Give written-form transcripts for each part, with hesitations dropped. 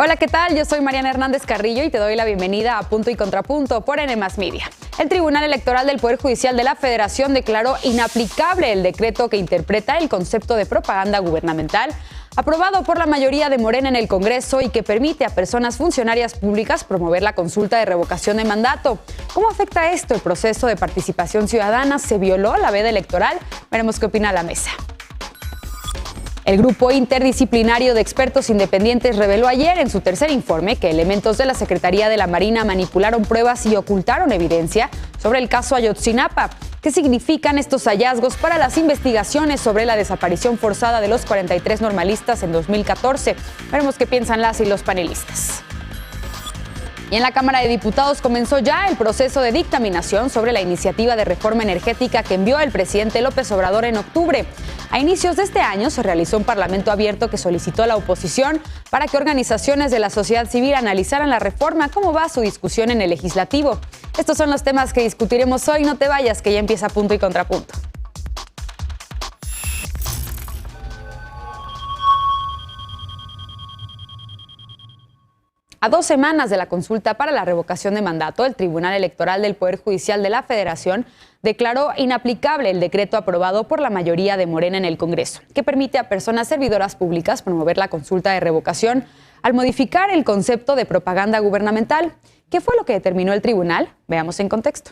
Hola, ¿qué tal? Yo soy Mariana Hernández Carrillo y te doy la bienvenida a Punto y Contrapunto por N+ Media. El Tribunal Electoral del Poder Judicial de la Federación declaró inaplicable el decreto que interpreta el concepto de propaganda gubernamental aprobado por la mayoría de Morena en el Congreso y que permite a personas funcionarias públicas promover la consulta de revocación de mandato. ¿Cómo afecta esto el proceso de participación ciudadana? ¿Se violó la veda electoral? Veremos qué opina la mesa. El Grupo Interdisciplinario de Expertos Independientes reveló ayer en su tercer informe que elementos de la Secretaría de la Marina manipularon pruebas y ocultaron evidencia sobre el caso Ayotzinapa. ¿Qué significan estos hallazgos para las investigaciones sobre la desaparición forzada de los 43 normalistas en 2014? Veremos qué piensan las y los panelistas. Y en la Cámara de Diputados comenzó ya el proceso de dictaminación sobre la iniciativa de reforma energética que envió el presidente López Obrador en octubre. A inicios de este año se realizó un parlamento abierto que solicitó a la oposición para que organizaciones de la sociedad civil analizaran la reforma. ¿Cómo va su discusión en el legislativo? Estos son los temas que discutiremos hoy. No te vayas, que ya empieza Punto y Contrapunto. A 2 semanas de la consulta para la revocación de mandato, el Tribunal Electoral del Poder Judicial de la Federación declaró inaplicable el decreto aprobado por la mayoría de Morena en el Congreso, que permite a personas servidoras públicas promover la consulta de revocación al modificar el concepto de propaganda gubernamental. ¿Qué fue lo que determinó el tribunal? Veamos en contexto.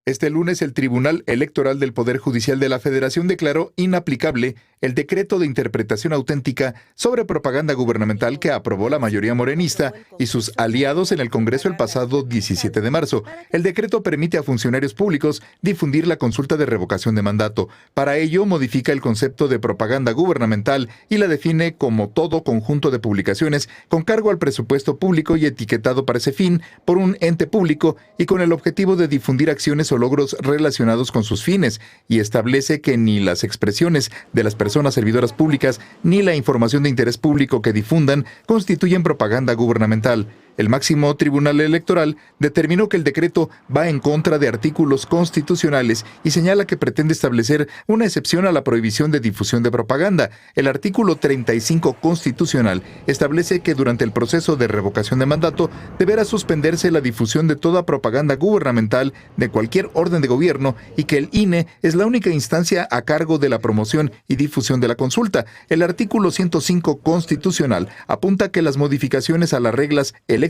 Este lunes, el Tribunal Electoral del Poder Judicial de la Federación declaró inaplicable el decreto de interpretación auténtica sobre propaganda gubernamental que aprobó la mayoría morenista y sus aliados en el Congreso el pasado 17 de marzo. El decreto permite a funcionarios públicos difundir la consulta de revocación de mandato. Para ello, modifica el concepto de propaganda gubernamental y la define como todo conjunto de publicaciones con cargo al presupuesto público y etiquetado para ese fin por un ente público y con el objetivo de difundir acciones o logros relacionados con sus fines, y establece que ni las expresiones de las personas servidoras públicas ni la información de interés público que difundan constituyen propaganda gubernamental. El máximo tribunal electoral determinó que el decreto va en contra de artículos constitucionales y señala que pretende establecer una excepción a la prohibición de difusión de propaganda. El artículo 35 constitucional establece que durante el proceso de revocación de mandato deberá suspenderse la difusión de toda propaganda gubernamental de cualquier orden de gobierno y que el INE es la única instancia a cargo de la promoción y difusión de la consulta. El artículo 105 constitucional apunta que las modificaciones a las reglas electorales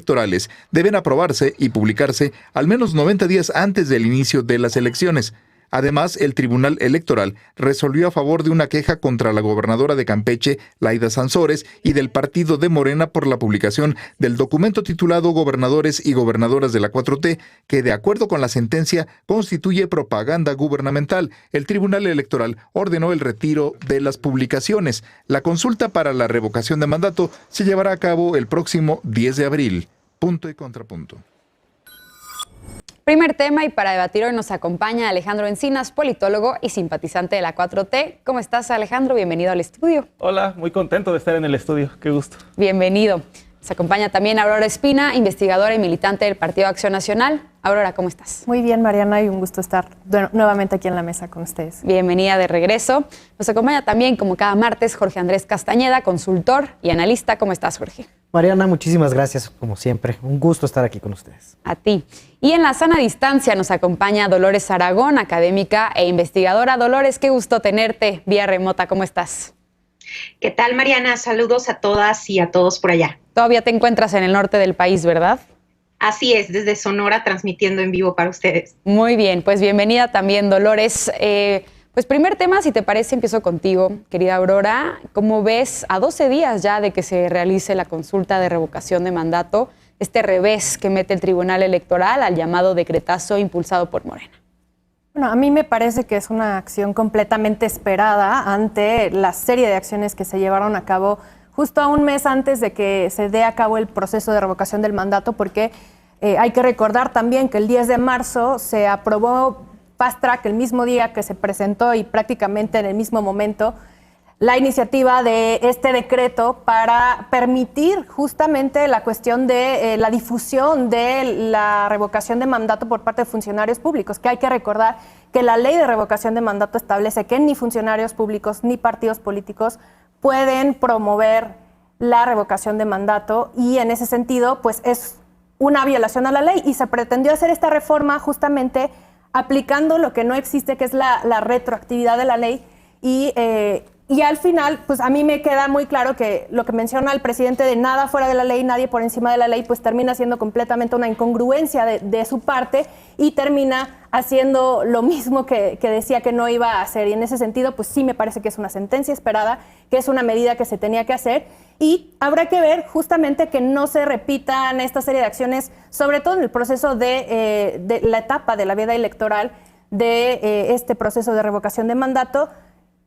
deben aprobarse y publicarse al menos 90 días antes del inicio de las elecciones. Además, el Tribunal Electoral resolvió a favor de una queja contra la gobernadora de Campeche, Laida Sansores, y del partido de Morena por la publicación del documento titulado Gobernadores y Gobernadoras de la 4T, que de acuerdo con la sentencia constituye propaganda gubernamental. El Tribunal Electoral ordenó el retiro de las publicaciones. La consulta para la revocación de mandato se llevará a cabo el próximo 10 de abril. Punto y contrapunto. Primer tema, y para debatir hoy nos acompaña Alejandro Encinas, politólogo y simpatizante de la 4T. ¿Cómo estás, Alejandro? Bienvenido al estudio. Hola, muy contento de estar en el estudio. Qué gusto. Bienvenido. Nos acompaña también Aurora Espina, investigadora y militante del Partido Acción Nacional. Aurora, ¿cómo estás? Muy bien, Mariana, y un gusto estar nuevamente aquí en la mesa con ustedes. Bienvenida de regreso. Nos acompaña también, como cada martes, Jorge Andrés Castañeda, consultor y analista. ¿Cómo estás, Jorge? Mariana, muchísimas gracias, como siempre. Un gusto estar aquí con ustedes. A ti. Y en la sana distancia nos acompaña Dolores Aragón, académica e investigadora. Dolores, qué gusto tenerte vía remota. ¿Cómo estás? ¿Qué tal, Mariana? Saludos a todas y a todos por allá. Todavía te encuentras en el norte del país, ¿verdad? Así es, desde Sonora, transmitiendo en vivo para ustedes. Muy bien, pues bienvenida también, Dolores. Pues primer tema, si te parece, empiezo contigo, querida Aurora. ¿Cómo ves a 12 días ya de que se realice la consulta de revocación de mandato, este revés que mete el Tribunal Electoral al llamado decretazo impulsado por Morena? Bueno, a mí me parece que es una acción completamente esperada ante la serie de acciones que se llevaron a cabo justo a un mes antes de que se dé a cabo el proceso de revocación del mandato, porque hay que recordar también que el 10 de marzo se aprobó fast track el mismo día que se presentó y prácticamente en el mismo momento la iniciativa de este decreto para permitir justamente la cuestión de la difusión de la revocación de mandato por parte de funcionarios públicos, que hay que recordar que la ley de revocación de mandato establece que ni funcionarios públicos ni partidos políticos pueden promover la revocación de mandato y en ese sentido pues es una violación a la ley y se pretendió hacer esta reforma justamente aplicando lo que no existe, que es la retroactividad de la ley y al final, pues a mí me queda muy claro que lo que menciona el presidente de nada fuera de la ley, nadie por encima de la ley, pues termina siendo completamente una incongruencia de su parte y termina haciendo lo mismo que decía que no iba a hacer. Y en ese sentido, pues sí me parece que es una sentencia esperada, que es una medida que se tenía que hacer y habrá que ver justamente que no se repitan esta serie de acciones, sobre todo en el proceso de la etapa de la vida electoral de este proceso de revocación de mandato.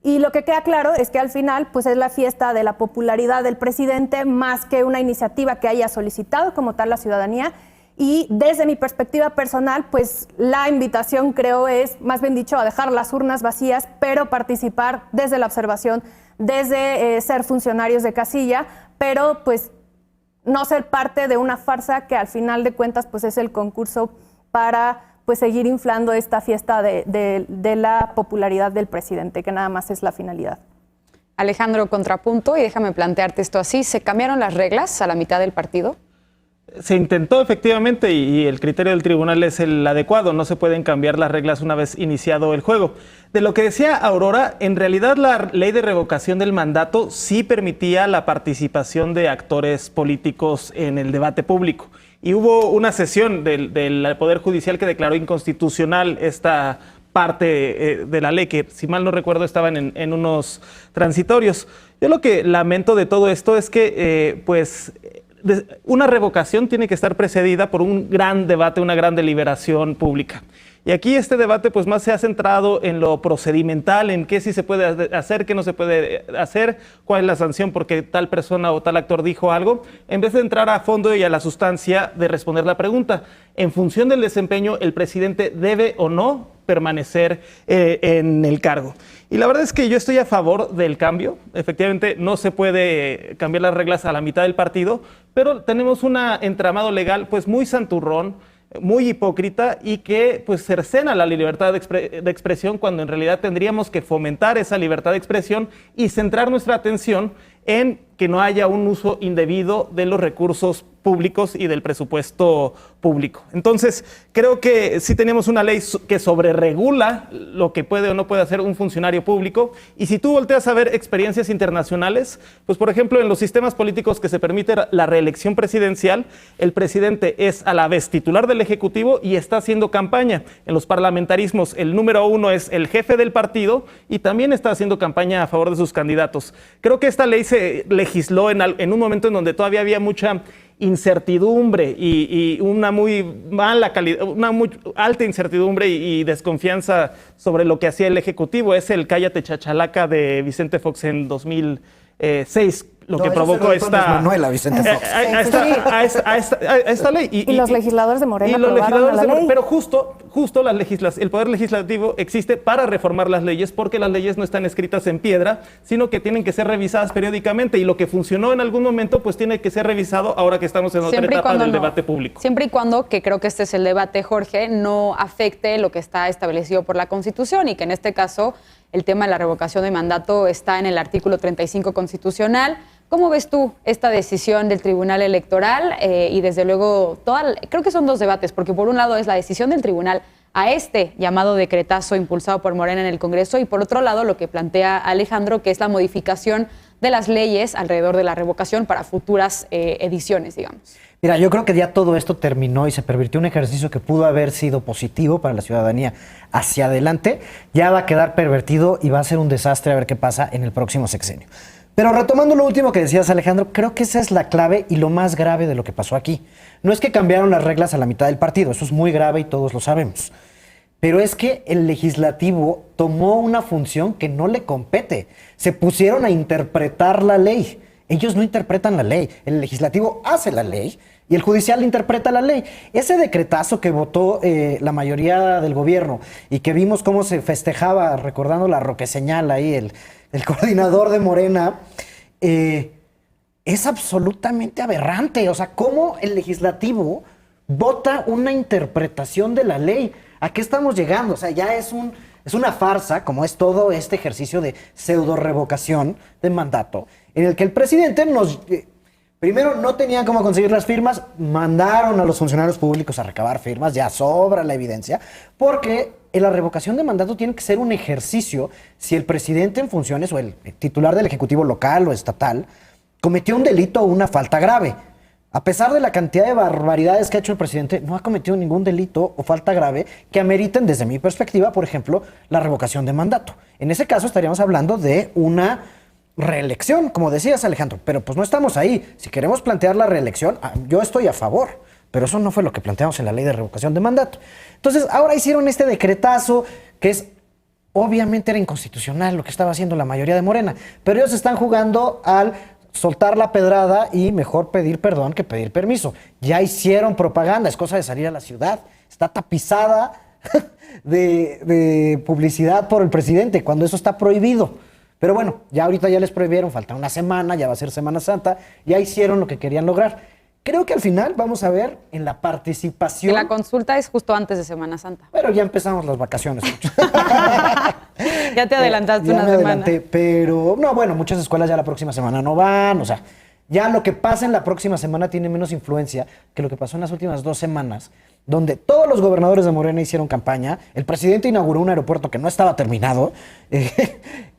Y lo que queda claro es que al final pues es la fiesta de la popularidad del presidente más que una iniciativa que haya solicitado como tal la ciudadanía. Y desde mi perspectiva personal, pues la invitación creo es, más bien dicho, a dejar las urnas vacías, pero participar desde la observación, desde ser funcionarios de casilla, pero pues no ser parte de una farsa que al final de cuentas pues es el concurso para pues seguir inflando esta fiesta de la popularidad del presidente, que nada más es la finalidad. Alejandro, contrapunto, y déjame plantearte esto así, ¿se cambiaron las reglas a la mitad del partido? Se intentó efectivamente y el criterio del tribunal es el adecuado, no se pueden cambiar las reglas una vez iniciado el juego. De lo que decía Aurora, en realidad la ley de revocación del mandato sí permitía la participación de actores políticos en el debate público. Y hubo una sesión del Poder Judicial que declaró inconstitucional esta parte de la ley, que si mal no recuerdo estaban en unos transitorios. Yo lo que lamento de todo esto es que una revocación tiene que estar precedida por un gran debate, una gran deliberación pública. Y aquí este debate pues más se ha centrado en lo procedimental, en qué sí se puede hacer, qué no se puede hacer, cuál es la sanción porque tal persona o tal actor dijo algo, en vez de entrar a fondo y a la sustancia de responder la pregunta. En función del desempeño, el presidente debe o no permanecer en el cargo. Y la verdad es que yo estoy a favor del cambio. Efectivamente, no se puede cambiar las reglas a la mitad del partido, pero tenemos un entramado legal pues muy santurrón, muy hipócrita y que pues cercena la libertad de expresión cuando en realidad tendríamos que fomentar esa libertad de expresión y centrar nuestra atención en que no haya un uso indebido de los recursos públicos y del presupuesto público. Entonces, creo que sí tenemos una ley que sobreregula lo que puede o no puede hacer un funcionario público. Y si tú volteas a ver experiencias internacionales, pues por ejemplo, en los sistemas políticos que se permite la reelección presidencial, el presidente es a la vez titular del Ejecutivo y está haciendo campaña. En los parlamentarismos, el número uno es el jefe del partido y también está haciendo campaña a favor de sus candidatos. Creo que esta ley se legisló en un momento en donde todavía había mucha incertidumbre y una muy mala calidad, una muy alta incertidumbre y desconfianza sobre lo que hacía el Ejecutivo. Es el cállate chachalaca de Vicente Fox en 2006. Lo que provocó esta ley. Y los legisladores de Morena aprobaron la ley. Pero justo el Poder Legislativo existe para reformar las leyes, porque las leyes no están escritas en piedra, sino que tienen que ser revisadas periódicamente. Y lo que funcionó en algún momento, pues tiene que ser revisado ahora que estamos en otra etapa del debate público. Siempre y cuando, que creo que este es el debate, Jorge, no afecte lo que está establecido por la Constitución y que en este caso el tema de la revocación de mandato está en el artículo 35 constitucional. ¿Cómo ves tú esta decisión del Tribunal Electoral? Y desde luego, creo que son dos debates, porque por un lado es la decisión del Tribunal a este llamado decretazo impulsado por Morena en el Congreso y por otro lado lo que plantea Alejandro, que es la modificación de las leyes alrededor de la revocación para futuras ediciones, digamos. Mira, yo creo que ya todo esto terminó y se pervirtió un ejercicio que pudo haber sido positivo para la ciudadanía hacia adelante. Ya va a quedar pervertido y va a ser un desastre a ver qué pasa en el próximo sexenio. Pero retomando lo último que decías, Alejandro, creo que esa es la clave y lo más grave de lo que pasó aquí. No es que cambiaron las reglas a la mitad del partido, eso es muy grave y todos lo sabemos. Pero es que el legislativo tomó una función que no le compete. Se pusieron a interpretar la ley. Ellos no interpretan la ley, el legislativo hace la ley y el judicial interpreta la ley. Ese decretazo que votó la mayoría del gobierno y que vimos cómo se festejaba, recordando la roqueseñal ahí, el coordinador de Morena, es absolutamente aberrante. O sea, cómo el legislativo vota una interpretación de la ley. ¿A qué estamos llegando? O sea, ya es un Es una farsa, como es todo este ejercicio de pseudo revocación de mandato, en el que el presidente primero no tenían cómo conseguir las firmas, mandaron a los funcionarios públicos a recabar firmas, ya sobra la evidencia, porque la revocación de mandato tiene que ser un ejercicio si el presidente en funciones o el titular del Ejecutivo local o estatal cometió un delito o una falta grave. A pesar de la cantidad de barbaridades que ha hecho el presidente, no ha cometido ningún delito o falta grave que ameriten, desde mi perspectiva, por ejemplo, la revocación de mandato. En ese caso estaríamos hablando de una reelección, como decías, Alejandro, pero pues no estamos ahí. Si queremos plantear la reelección, yo estoy a favor, pero eso no fue lo que planteamos en la ley de revocación de mandato. Entonces, ahora hicieron este decretazo que obviamente era inconstitucional lo que estaba haciendo la mayoría de Morena, pero ellos están jugando al soltar la pedrada y mejor pedir perdón que pedir permiso. Ya hicieron propaganda, es cosa de salir a la ciudad, está tapizada de publicidad por el presidente, cuando eso está prohibido. Pero bueno, ya ahorita ya les prohibieron, falta una semana, ya va a ser Semana Santa, ya hicieron lo que querían lograr. Creo que al final vamos a ver en la participación... Y la consulta es justo antes de Semana Santa. Pero ya empezamos las vacaciones. Ya te adelantaste ya una me semana. Adelanté, pero no, bueno, muchas escuelas ya la próxima semana no van, o sea, ya lo que pasa en la próxima semana tiene menos influencia que lo que pasó en las últimas 2 semanas, donde todos los gobernadores de Morena hicieron campaña, el presidente inauguró un aeropuerto que no estaba terminado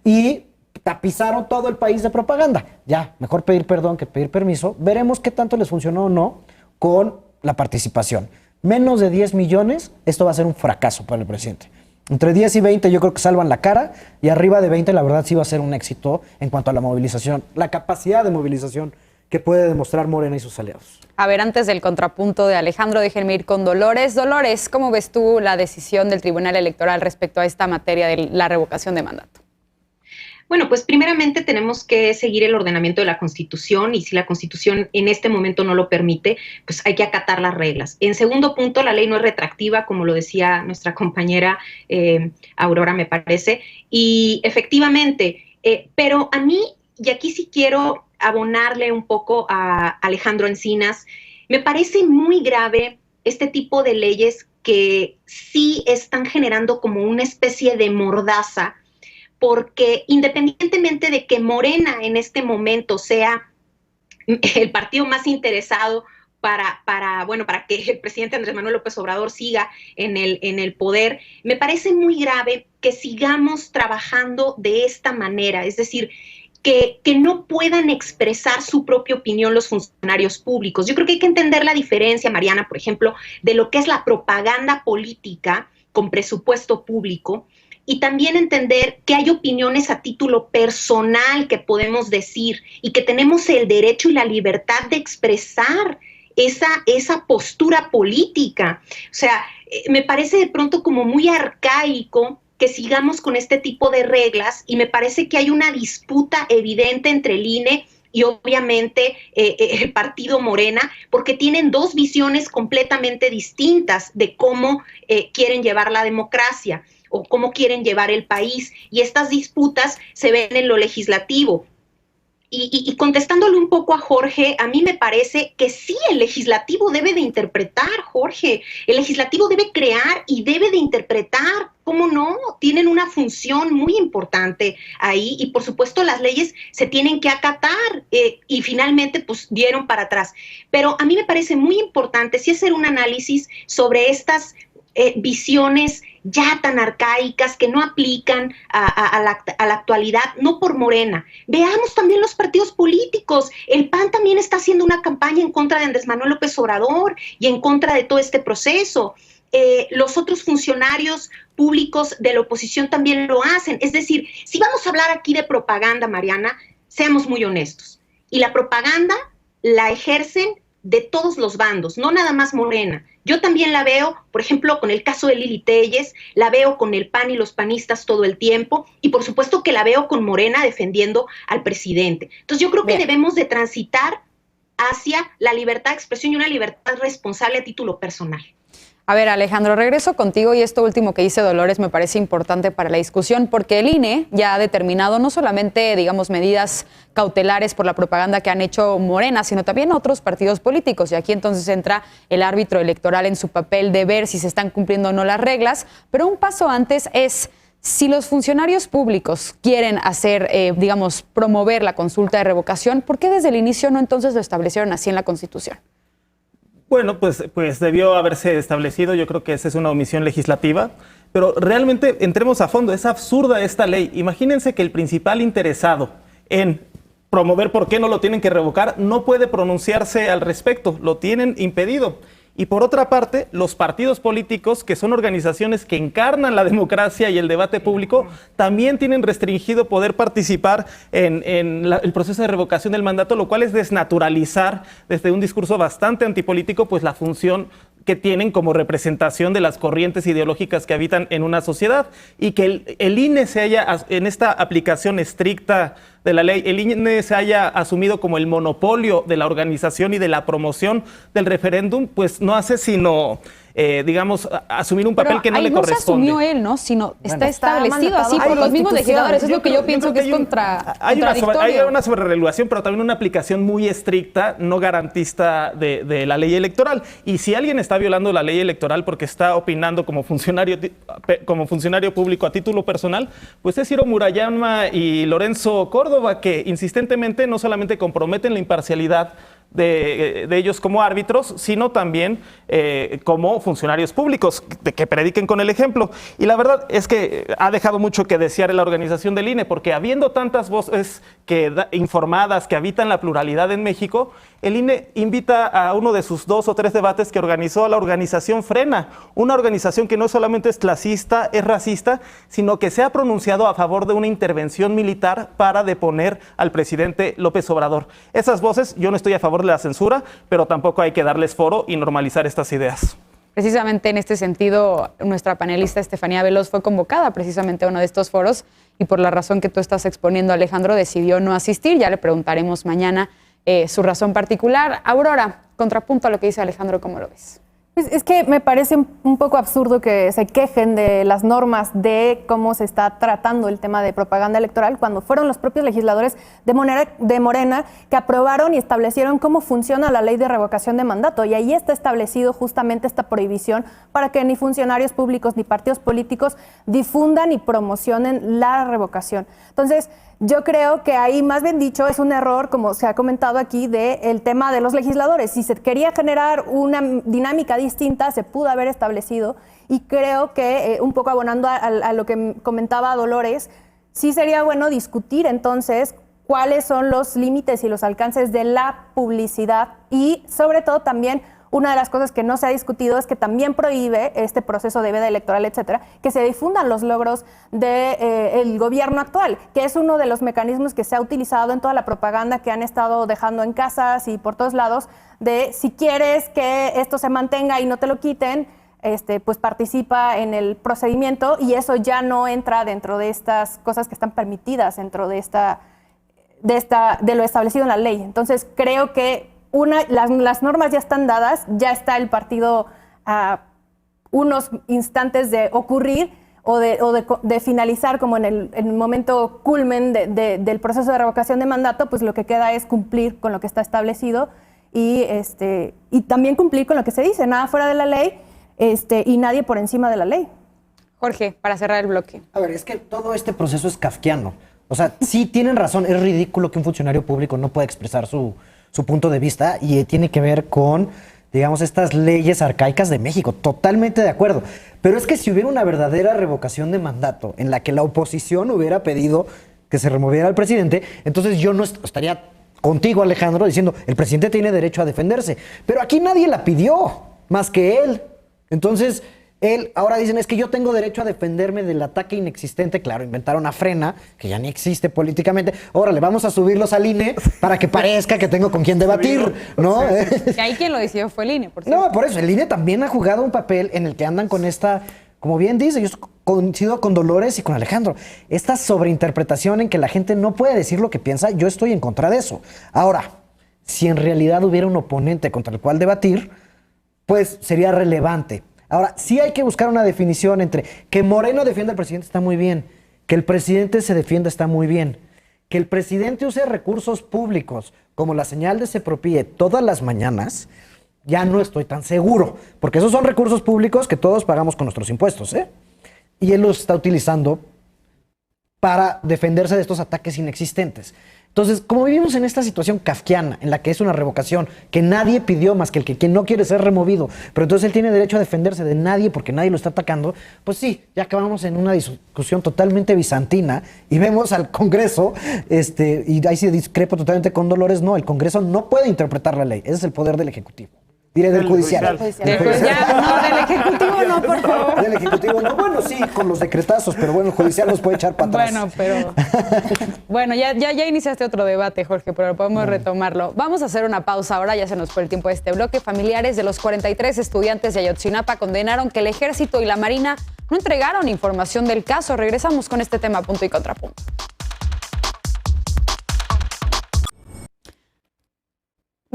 y tapizaron todo el país de propaganda. Ya, mejor pedir perdón que pedir permiso. Veremos qué tanto les funcionó o no con la participación. Menos de 10 millones, esto va a ser un fracaso para el presidente. Entre 10 y 20 yo creo que salvan la cara, y arriba de 20 la verdad sí va a ser un éxito en cuanto a la movilización, la capacidad de movilización que puede demostrar Morena y sus aliados. A ver, antes del contrapunto de Alejandro, déjenme ir con Dolores. Dolores, ¿cómo ves tú la decisión del Tribunal Electoral respecto a esta materia de la revocación de mandato? Bueno, pues primeramente tenemos que seguir el ordenamiento de la Constitución, y si la Constitución en este momento no lo permite, pues hay que acatar las reglas. En segundo punto, la ley no es retroactiva, como lo decía nuestra compañera Aurora, me parece, y efectivamente, pero a mí, y aquí sí quiero abonarle un poco a Alejandro Encinas, me parece muy grave este tipo de leyes que sí están generando como una especie de mordaza, porque independientemente de que Morena en este momento sea el partido más interesado para que el presidente Andrés Manuel López Obrador siga en el poder, me parece muy grave que sigamos trabajando de esta manera, es decir, que no puedan expresar su propia opinión los funcionarios públicos. Yo creo que hay que entender la diferencia, Mariana, por ejemplo, de lo que es la propaganda política con presupuesto público, y también entender que hay opiniones a título personal que podemos decir y que tenemos el derecho y la libertad de expresar esa postura política. O sea, me parece de pronto como muy arcaico que sigamos con este tipo de reglas, y me parece que hay una disputa evidente entre el INE y obviamente el partido Morena, porque tienen dos visiones completamente distintas de cómo quieren llevar la democracia o cómo quieren llevar el país, y estas disputas se ven en lo legislativo. Y contestándole un poco a Jorge, a mí me parece que sí, el legislativo debe de interpretar, Jorge, el legislativo debe crear y debe de interpretar, ¿cómo no? Tienen una función muy importante ahí, y por supuesto las leyes se tienen que acatar, y finalmente pues dieron para atrás. Pero a mí me parece muy importante sí hacer un análisis sobre estas visiones ya tan arcaicas que no aplican a la actualidad, no por Morena. Veamos también los partidos políticos. El PAN también está haciendo una campaña en contra de Andrés Manuel López Obrador y en contra de todo este proceso. Los otros funcionarios públicos de la oposición también lo hacen. Es decir, si vamos a hablar aquí de propaganda, Mariana, seamos muy honestos. Y la propaganda la ejercen de todos los bandos, no nada más Morena. Yo también la veo, por ejemplo, con el caso de Lili Telles, la veo con el PAN y los panistas todo el tiempo, y por supuesto que la veo con Morena defendiendo al presidente. Entonces yo creo que debemos de transitar hacia la libertad de expresión y una libertad responsable a título personal. A ver, Alejandro, regreso contigo, y esto último que dice Dolores me parece importante para la discusión, porque el INE ya ha determinado no solamente, digamos, medidas cautelares por la propaganda que han hecho Morena, sino también otros partidos políticos, y aquí entonces entra el árbitro electoral en su papel de ver si se están cumpliendo o no las reglas, pero un paso antes es Si los funcionarios públicos quieren hacer, promover la consulta de revocación, ¿por qué desde el inicio no entonces lo establecieron así en la Constitución? Bueno, pues debió haberse establecido, yo creo que esa es una omisión legislativa, pero realmente entremos a fondo, es absurda esta ley. Imagínense que el principal interesado en promover por qué no lo tienen que revocar no puede pronunciarse al respecto, lo tienen impedido. Y por otra parte, los partidos políticos, que son organizaciones que encarnan la democracia y el debate público, también tienen restringido poder participar en el proceso de revocación del mandato, lo cual es desnaturalizar desde un discurso bastante antipolítico, pues la función que tienen como representación de las corrientes ideológicas que habitan en una sociedad, y que el INE se haya, en esta aplicación estricta de la ley, el INE se haya asumido como el monopolio de la organización y de la promoción del referéndum, pues no hace sino, asumir un papel que no le corresponde. No se asumió él, ¿no? Sino está establecido así por los mismos legisladores. Es lo que yo pienso que es contradictorio. Hay una sobreregulación, pero también una aplicación muy estricta, no garantista de la ley electoral. Y si alguien está violando la ley electoral porque está opinando como funcionario público a título personal, pues es Ciro Murayama y Lorenzo Córdoba, que insistentemente no solamente comprometen la imparcialidad de ellos como árbitros, sino también como funcionarios públicos que prediquen con el ejemplo. Y la verdad es que ha dejado mucho que desear en la organización del INE, porque habiendo tantas voces informadas que habitan la pluralidad en México, el INE invita a uno de sus 2 o 3 debates que organizó a la organización Frena, una organización que no solamente es clasista, es racista, sino que se ha pronunciado a favor de una intervención militar para deponer al presidente López Obrador. Esas voces, yo no estoy a favor de la censura, pero tampoco hay que darles foro y normalizar estas ideas. Precisamente en este sentido, nuestra panelista Estefanía Veloz fue convocada precisamente a uno de estos foros y por la razón que tú estás exponiendo, Alejandro, decidió no asistir. Ya le preguntaremos mañana su razón particular. Aurora, contrapunto a lo que dice Alejandro, ¿cómo lo ves? Es que me parece un poco absurdo que se quejen de las normas de cómo se está tratando el tema de propaganda electoral cuando fueron los propios legisladores de Morena que aprobaron y establecieron cómo funciona la ley de revocación de mandato. Y ahí está establecido justamente esta prohibición para que ni funcionarios públicos ni partidos políticos difundan y promocionen la revocación. Entonces, yo creo que ahí, más bien dicho, es un error, como se ha comentado aquí, del tema de los legisladores. Si se quería generar una dinámica distinta, se pudo haber establecido. Y creo que, un poco abonando a lo que comentaba Dolores, sí sería bueno discutir entonces cuáles son los límites y los alcances de la publicidad y, sobre todo, también una de las cosas que no se ha discutido es que también prohíbe este proceso de veda electoral, etcétera, que se difundan los logros del gobierno actual, que es uno de los mecanismos que se ha utilizado en toda la propaganda que han estado dejando en casas y por todos lados, de si quieres que esto se mantenga y no te lo quiten, pues participa en el procedimiento, y eso ya no entra dentro de estas cosas que están permitidas dentro de lo establecido en la ley. Entonces creo que las normas ya están dadas, ya está el partido a unos instantes de ocurrir o de finalizar, como en el momento culmen del proceso de revocación de mandato, pues lo que queda es cumplir con lo que está establecido y también cumplir con lo que se dice, nada fuera de la ley y nadie por encima de la ley. Jorge, para cerrar el bloque. A ver, es que todo este proceso es kafkiano. O sea, sí tienen razón, es ridículo que un funcionario público no pueda expresar su punto de vista y tiene que ver con, digamos, estas leyes arcaicas de México. Totalmente de acuerdo. Pero es que si hubiera una verdadera revocación de mandato en la que la oposición hubiera pedido que se removiera al presidente, entonces yo no estaría contigo, Alejandro, diciendo el presidente tiene derecho a defenderse. Pero aquí nadie la pidió, más que él. Entonces, ahora dicen, es que yo tengo derecho a defenderme del ataque inexistente. Claro, inventaron a Frena, que ya ni existe políticamente. Órale, vamos a subirlos al INE para que parezca que tengo con quién debatir, ¿no? Y ahí quien lo decidió fue el INE, por cierto. No, por eso, el INE también ha jugado un papel en el que andan con esta, como bien dice, yo coincido con Dolores y con Alejandro, esta sobreinterpretación en que la gente no puede decir lo que piensa, yo estoy en contra de eso. Ahora, si en realidad hubiera un oponente contra el cual debatir, pues sería relevante. Ahora, sí hay que buscar una definición entre que Moreno defienda al presidente está muy bien, que el presidente se defienda está muy bien, que el presidente use recursos públicos como la señal de Sepropie todas las mañanas, ya no estoy tan seguro, porque esos son recursos públicos que todos pagamos con nuestros impuestos, ¿eh? Y él los está utilizando para defenderse de estos ataques inexistentes. Entonces, como vivimos en esta situación kafkiana, en la que es una revocación que nadie pidió más que el que quien no quiere ser removido, pero entonces él tiene derecho a defenderse de nadie porque nadie lo está atacando, pues sí, ya acabamos en una discusión totalmente bizantina y vemos al Congreso, y ahí sí discrepo totalmente con Dolores, no, el Congreso no puede interpretar la ley, ese es el poder del Ejecutivo. Diré del judicial. Del Ejecutivo no, por favor. Del Ejecutivo no, bueno, sí, con los decretazos, pero bueno, el judicial nos puede echar para atrás. Bueno, pero... Bueno, ya iniciaste otro debate, Jorge, pero podemos retomarlo. Vamos a hacer una pausa ahora, ya se nos fue el tiempo de este bloque. Familiares de los 43 estudiantes de Ayotzinapa condenaron que el Ejército y la Marina no entregaron información del caso. Regresamos con este tema punto y contrapunto.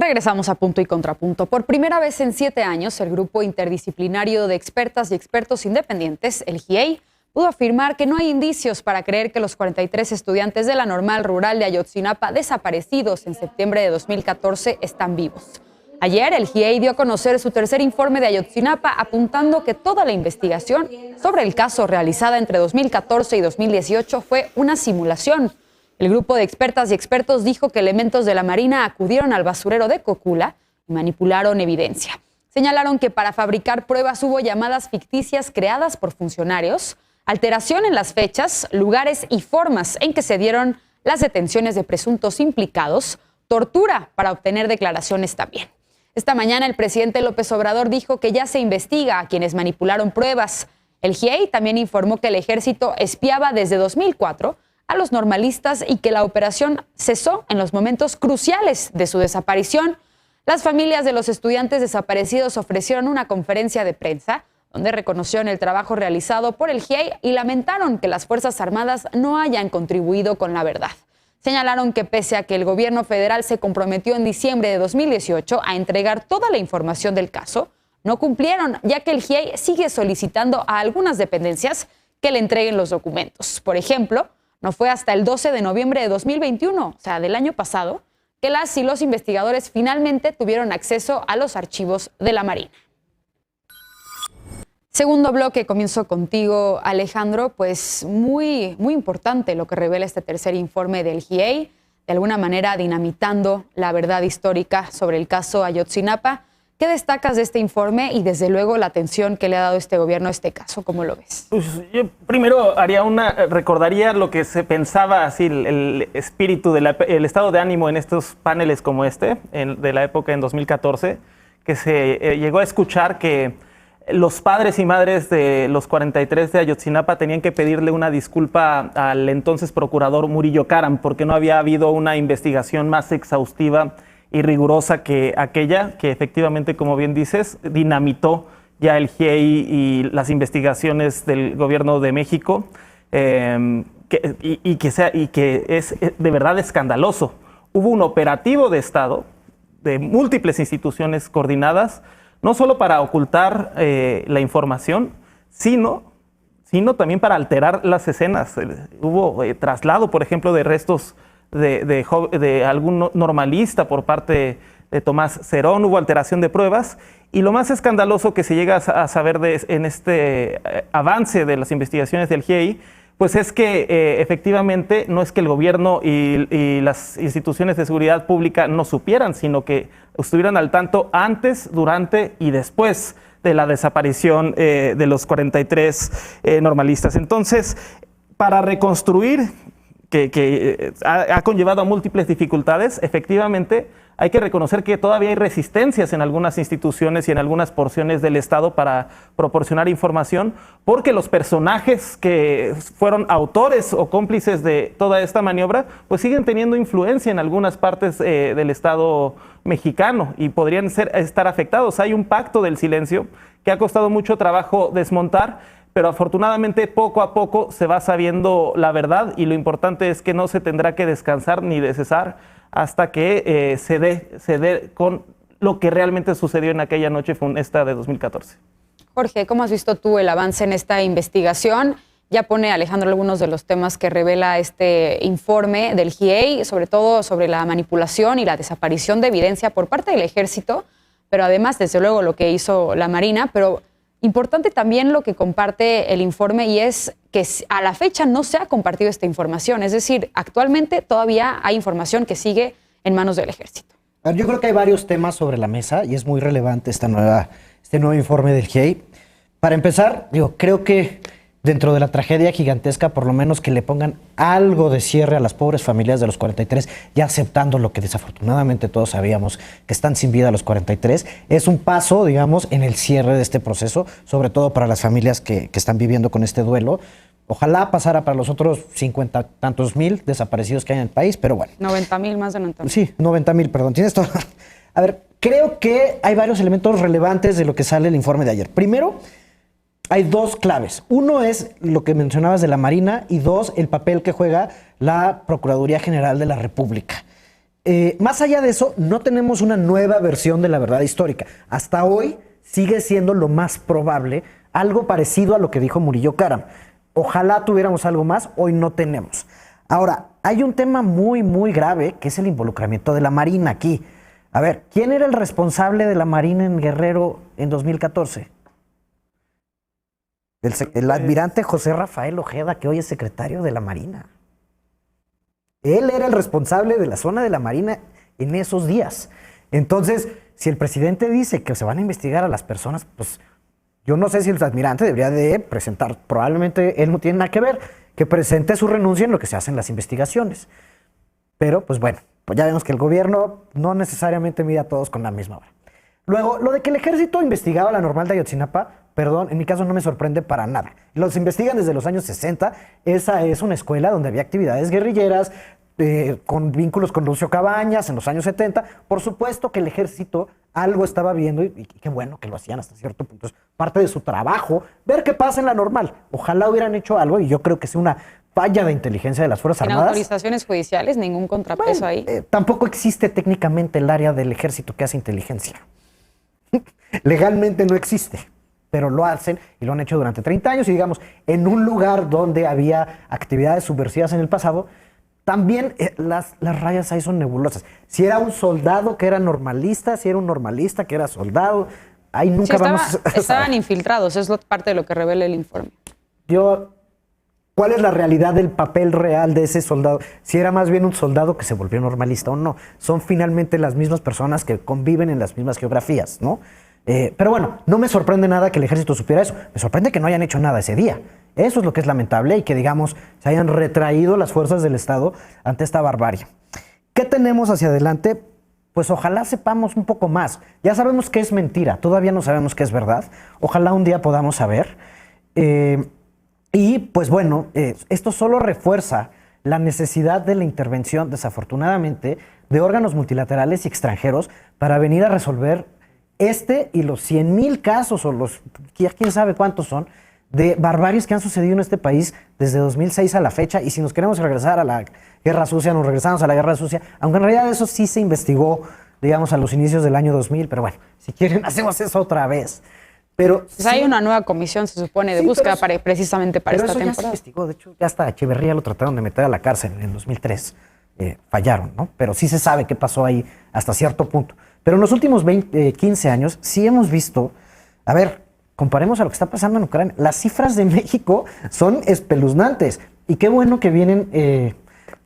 Regresamos a Punto y Contrapunto. Por primera vez en 7 años, el Grupo Interdisciplinario de Expertas y Expertos Independientes, el GIEI, pudo afirmar que no hay indicios para creer que los 43 estudiantes de la Normal Rural de Ayotzinapa desaparecidos en septiembre de 2014 están vivos. Ayer, el GIEI dio a conocer su tercer informe de Ayotzinapa, apuntando que toda la investigación sobre el caso realizada entre 2014 y 2018 fue una simulación. El grupo de expertas y expertos dijo que elementos de la Marina acudieron al basurero de Cocula y manipularon evidencia. Señalaron que para fabricar pruebas hubo llamadas ficticias creadas por funcionarios, alteración en las fechas, lugares y formas en que se dieron las detenciones de presuntos implicados, tortura para obtener declaraciones también. Esta mañana el presidente López Obrador dijo que ya se investiga a quienes manipularon pruebas. El GIEI también informó que el ejército espiaba desde 2004 a los normalistas y que la operación cesó en los momentos cruciales de su desaparición. Las familias de los estudiantes desaparecidos ofrecieron una conferencia de prensa donde reconocieron el trabajo realizado por el GIEI y lamentaron que las Fuerzas Armadas no hayan contribuido con la verdad. Señalaron que pese a que el gobierno federal se comprometió en diciembre de 2018 a entregar toda la información del caso, no cumplieron, ya que el GIEI sigue solicitando a algunas dependencias que le entreguen los documentos. Por ejemplo, no fue hasta el 12 de noviembre de 2021, o sea, del año pasado, que las y los investigadores finalmente tuvieron acceso a los archivos de la Marina. Segundo bloque, comienzo contigo, Alejandro. Pues muy importante lo que revela este tercer informe del GIEI, de alguna manera dinamitando la verdad histórica sobre el caso Ayotzinapa. ¿Qué destacas de este informe y desde luego la atención que le ha dado este gobierno a este caso? ¿Cómo lo ves? Pues yo primero recordaría lo que se pensaba, así el espíritu, el estado de ánimo en estos paneles como de la época en 2014, que se llegó a escuchar que los padres y madres de los 43 de Ayotzinapa tenían que pedirle una disculpa al entonces procurador Murillo Karam porque no había habido una investigación más exhaustiva y rigurosa que aquella que efectivamente, como bien dices, dinamitó ya el GIEI y las investigaciones del gobierno de México, que es de verdad escandaloso. Hubo un operativo de Estado de múltiples instituciones coordinadas, no solo para ocultar la información, sino también para alterar las escenas. Hubo traslado, por ejemplo, de restos de algún normalista por parte de Tomás Cerón, hubo alteración de pruebas, y lo más escandaloso que se llega a saber en este avance de las investigaciones del GIEI, pues es que efectivamente no es que el gobierno y las instituciones de seguridad pública no supieran, sino que estuvieran al tanto antes, durante y después de la desaparición de los 43 normalistas. Entonces, para reconstruir, que ha conllevado a múltiples dificultades, efectivamente hay que reconocer que todavía hay resistencias en algunas instituciones y en algunas porciones del Estado para proporcionar información, porque los personajes que fueron autores o cómplices de toda esta maniobra, pues siguen teniendo influencia en algunas partes del Estado mexicano y podrían estar afectados. Hay un pacto del silencio que ha costado mucho trabajo desmontar, pero afortunadamente poco a poco se va sabiendo la verdad y lo importante es que no se tendrá que descansar ni de cesar hasta que se dé con lo que realmente sucedió en aquella noche funesta de 2014. Jorge, ¿cómo has visto tú el avance en esta investigación? Ya pone Alejandro algunos de los temas que revela este informe del GIEI, sobre todo sobre la manipulación y la desaparición de evidencia por parte del Ejército, pero además, desde luego, lo que hizo la Marina, pero Importante también lo que comparte el informe y es que a la fecha no se ha compartido esta información. Es decir, actualmente todavía hay información que sigue en manos del ejército. Yo creo que hay varios temas sobre la mesa y es muy relevante este nuevo informe del GIEI. Para empezar, creo que dentro de la tragedia gigantesca, por lo menos que le pongan algo de cierre a las pobres familias de los 43, ya aceptando lo que desafortunadamente todos sabíamos, que están sin vida los 43, es un paso, digamos, en el cierre de este proceso, sobre todo para las familias que están viviendo con este duelo. Ojalá pasara para los otros 50 tantos mil desaparecidos que hay en el país, pero bueno. 90,000, más de 90,000. Sí, 90,000, perdón. Tienes todo. A ver, creo que hay varios elementos relevantes de lo que sale el informe de ayer. Primero, hay dos claves. Uno es lo que mencionabas de la Marina y dos, el papel que juega la Procuraduría General de la República. Más allá de eso, no tenemos una nueva versión de la verdad histórica. Hasta hoy sigue siendo lo más probable algo parecido a lo que dijo Murillo Karam. Ojalá tuviéramos algo más, hoy no tenemos. Ahora, hay un tema muy, muy grave que es el involucramiento de la Marina aquí. A ver, ¿quién era el responsable de la Marina en Guerrero en 2014? El almirante José Rafael Ojeda, que hoy es secretario de la Marina. Él era el responsable de la zona de la Marina en esos días. Entonces, si el presidente dice que se van a investigar a las personas, pues yo no sé si el almirante debería de presentar, probablemente él no tiene nada que ver, que presente su renuncia en lo que se hacen las investigaciones. Pero, pues bueno, pues ya vemos que el gobierno no necesariamente mide a todos con la misma vara. Luego, lo de que el ejército investigaba la normal de Ayotzinapa, perdón, en mi caso no me sorprende para nada. Los investigan desde los años 60. Esa es una escuela donde había actividades guerrilleras, con vínculos con Lucio Cabañas en los años 70. Por supuesto que el ejército algo estaba viendo y qué bueno que lo hacían hasta cierto punto. Es parte de su trabajo ver qué pasa en la normal. Ojalá hubieran hecho algo y yo creo que es una falla de inteligencia de las Fuerzas Armadas. ¿Sin autorizaciones judiciales? ¿Ningún contrapeso ahí? Tampoco existe técnicamente el área del ejército que hace inteligencia. Legalmente no existe, pero lo hacen y lo han hecho durante 30 años y digamos, en un lugar donde había actividades subversivas en el pasado, también las rayas ahí son nebulosas. Si era un soldado que era normalista, si era un normalista que era soldado, ahí nunca vamos a saber. Estaban infiltrados, es parte de lo que revela el informe. ¿Cuál es la realidad del papel real de ese soldado? Si era más bien un soldado que se volvió normalista o no. Son finalmente las mismas personas que conviven en las mismas geografías, ¿no? Pero bueno, no me sorprende nada que el ejército supiera eso. Me sorprende que no hayan hecho nada ese día. Eso es lo que es lamentable y que, digamos, se hayan retraído las fuerzas del Estado ante esta barbarie. ¿Qué tenemos hacia adelante? Pues ojalá sepamos un poco más. Ya sabemos que es mentira, todavía no sabemos qué es verdad. Ojalá un día podamos saber. Y pues bueno, esto solo refuerza la necesidad de la intervención, desafortunadamente, de órganos multilaterales y extranjeros para venir a resolver este y los 100,000 casos o los quién sabe cuántos son de barbaries que han sucedido en este país desde 2006 a la fecha. Y si nos queremos regresar a la Guerra Sucia, nos regresamos a la Guerra Sucia, aunque en realidad eso sí se investigó, digamos, a los inicios del año 2000, pero bueno, si quieren hacemos eso otra vez. Pero pues sí, hay una nueva comisión, se supone, de búsqueda precisamente para esta temporada. Ya se investigó, de hecho, ya hasta Echeverría lo trataron de meter a la cárcel en 2003. Fallaron, ¿no? Pero sí se sabe qué pasó ahí hasta cierto punto. Pero en los últimos 15 años sí hemos visto, a ver, comparemos a lo que está pasando en Ucrania. Las cifras de México son espeluznantes. Y qué bueno que vienen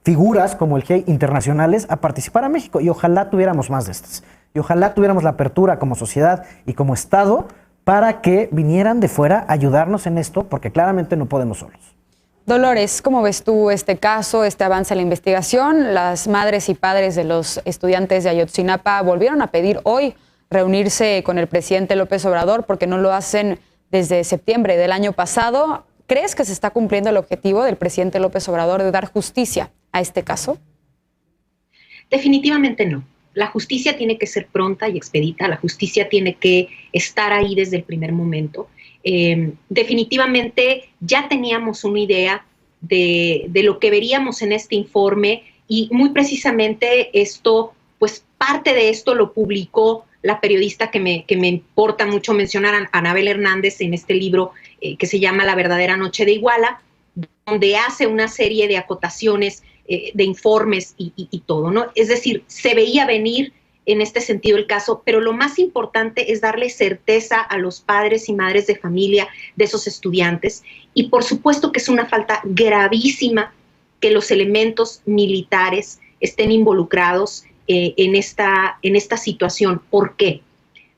figuras como el GIEI internacionales a participar a México. Y ojalá tuviéramos más de estas. Y ojalá tuviéramos la apertura como sociedad y como Estado para que vinieran de fuera a ayudarnos en esto, porque claramente no podemos solos. Dolores, ¿cómo ves tú este caso, este avance en la investigación? Las madres y padres de los estudiantes de Ayotzinapa volvieron a pedir hoy reunirse con el presidente López Obrador porque no lo hacen desde septiembre del año pasado. ¿Crees que se está cumpliendo el objetivo del presidente López Obrador de dar justicia a este caso? Definitivamente no. La justicia tiene que ser pronta y expedita, la justicia tiene que estar ahí desde el primer momento. Definitivamente ya teníamos una idea de lo que veríamos en este informe y muy precisamente esto, pues parte de esto lo publicó la periodista que me importa mucho mencionar, Anabel Hernández, en este libro que se llama La verdadera noche de Iguala, donde hace una serie de acotaciones, de informes y todo, ¿no? Es decir, se veía venir en este sentido el caso, pero lo más importante es darle certeza a los padres y madres de familia de esos estudiantes, y por supuesto que es una falta gravísima que los elementos militares estén involucrados en esta situación. ¿Por qué?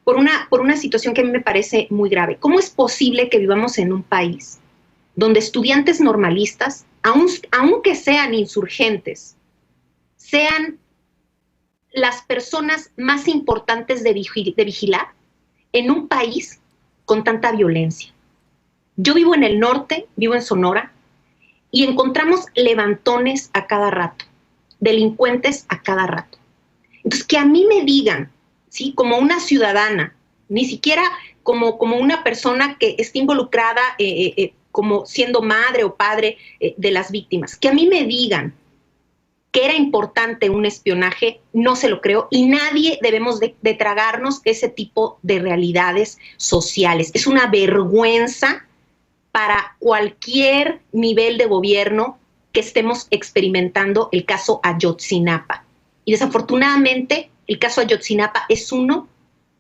Por una situación que a mí me parece muy grave. ¿Cómo es posible que vivamos en un país donde estudiantes normalistas, aunque sean insurgentes, sean las personas más importantes de vigilar en un país con tanta violencia? Yo vivo en el norte, vivo en Sonora, y encontramos levantones a cada rato, delincuentes a cada rato. Entonces, que a mí me digan, ¿sí?, como una ciudadana, ni siquiera como una persona que esté involucrada como siendo madre o padre de las víctimas, que a mí me digan que era importante un espionaje, no se lo creo, y nadie debemos de tragarnos ese tipo de realidades sociales. Es una vergüenza para cualquier nivel de gobierno que estemos experimentando el caso Ayotzinapa. Y desafortunadamente el caso Ayotzinapa es uno